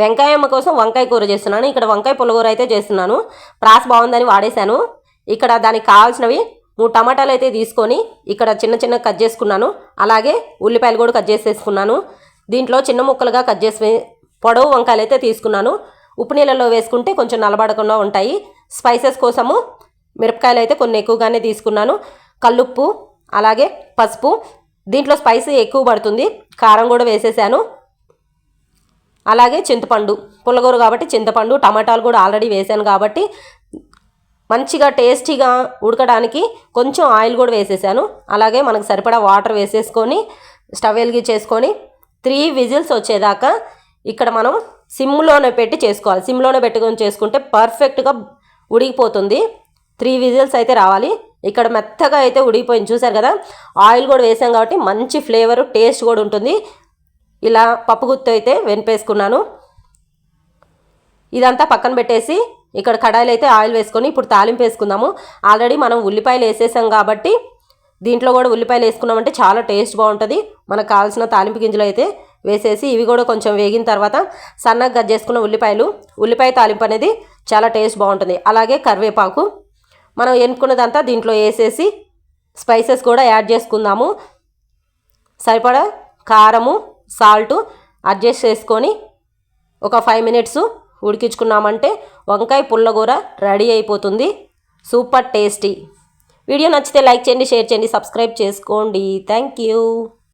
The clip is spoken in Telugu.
వెంకాయమ్మ కోసం వంకాయ కూర చేస్తున్నాను. ఇక్కడ వంకాయ పుల్లగూర అయితే చేస్తున్నాను. ప్రాస్ బాగుందని వాడేశాను. ఇక్కడ దానికి కావాల్సినవి 3 టమాటాలు అయితే తీసుకొని ఇక్కడ చిన్న చిన్న కట్ చేసుకున్నాను. అలాగే ఉల్లిపాయలు కూడా కట్ చేసేసుకున్నాను. దీంట్లో చిన్న ముక్కలుగా కట్ చేసి పొడవు వంకాయలు అయితే తీసుకున్నాను. ఉప్పు నీళ్ళలో వేసుకుంటే కొంచెం నలబడకుండా ఉంటాయి. స్పైసెస్ కోసము మిరపకాయలు అయితే కొన్ని ఎక్కువగానే తీసుకున్నాను. కల్లుప్పు అలాగే పసుపు. దీంట్లో స్పైసీ ఎక్కువ పడుతుంది, కారం కూడా వేసేసాను. అలాగే చింతపండు, పుల్లగూర కాబట్టి చింతపండు, టమాటాలు కూడా ఆల్రెడీ వేసాను కాబట్టి మంచిగా టేస్టీగా ఉడకడానికి కొంచెం ఆయిల్ కూడా వేసేసాను. అలాగే మనకు సరిపడా వాటర్ వేసేసుకొని స్టవ్ వెలిగించేసుకొని 3 విజిల్స్ వచ్చేదాకా ఇక్కడ మనం సిమ్లోనే పెట్టి చేసుకోవాలి. సిమ్లోనే పెట్టుకొని చేసుకుంటే పర్ఫెక్ట్గా ఉడికిపోతుంది. 3 విజిల్స్ అయితే రావాలి. ఇక్కడ మెత్తగా అయితే ఉడికిపోయింది, చూసారు కదా. ఆయిల్ కూడా వేసాం కాబట్టి మంచి ఫ్లేవర్ టేస్ట్ కూడా ఉంటుంది. ఇలా పప్పు గుత్తి అయితే వెనిపేసుకున్నాను. ఇదంతా పక్కన పెట్టేసి ఇక్కడ కడాయిలు అయితే ఆయిల్ వేసుకొని ఇప్పుడు తాలింపు వేసుకుందాము. ఆల్రెడీ మనం ఉల్లిపాయలు వేసేసాం కాబట్టి దీంట్లో కూడా ఉల్లిపాయలు వేసుకున్నామంటే చాలా టేస్ట్ బాగుంటుంది. మనకు కావాల్సిన తాలింపు గింజలు అయితే వేసేసి ఇవి కూడా కొంచెం వేగిన తర్వాత సన్నగా కట్ చేసుకున్న ఉల్లిపాయ తాలింపు అనేది చాలా టేస్ట్ బాగుంటుంది. అలాగే కరివేపాకు మనం ఎన్నుకున్నదంతా దీంట్లో వేసేసి స్పైసెస్ కూడా యాడ్ చేసుకుందాము. సరిపడా కారము, సాల్ట్ అడ్జస్ట్ చేసుకొని ఒక 5 మినిట్స్ ఉడికించుకున్నామంటే వంకాయ పుల్లగూర రెడీ అయిపోతుంది. Super tasty. వీడియో నచ్చితే లైక్ చేయండి, షేర్ చేయండి, సబ్స్క్రైబ్ చేసుకోండి. Thank you.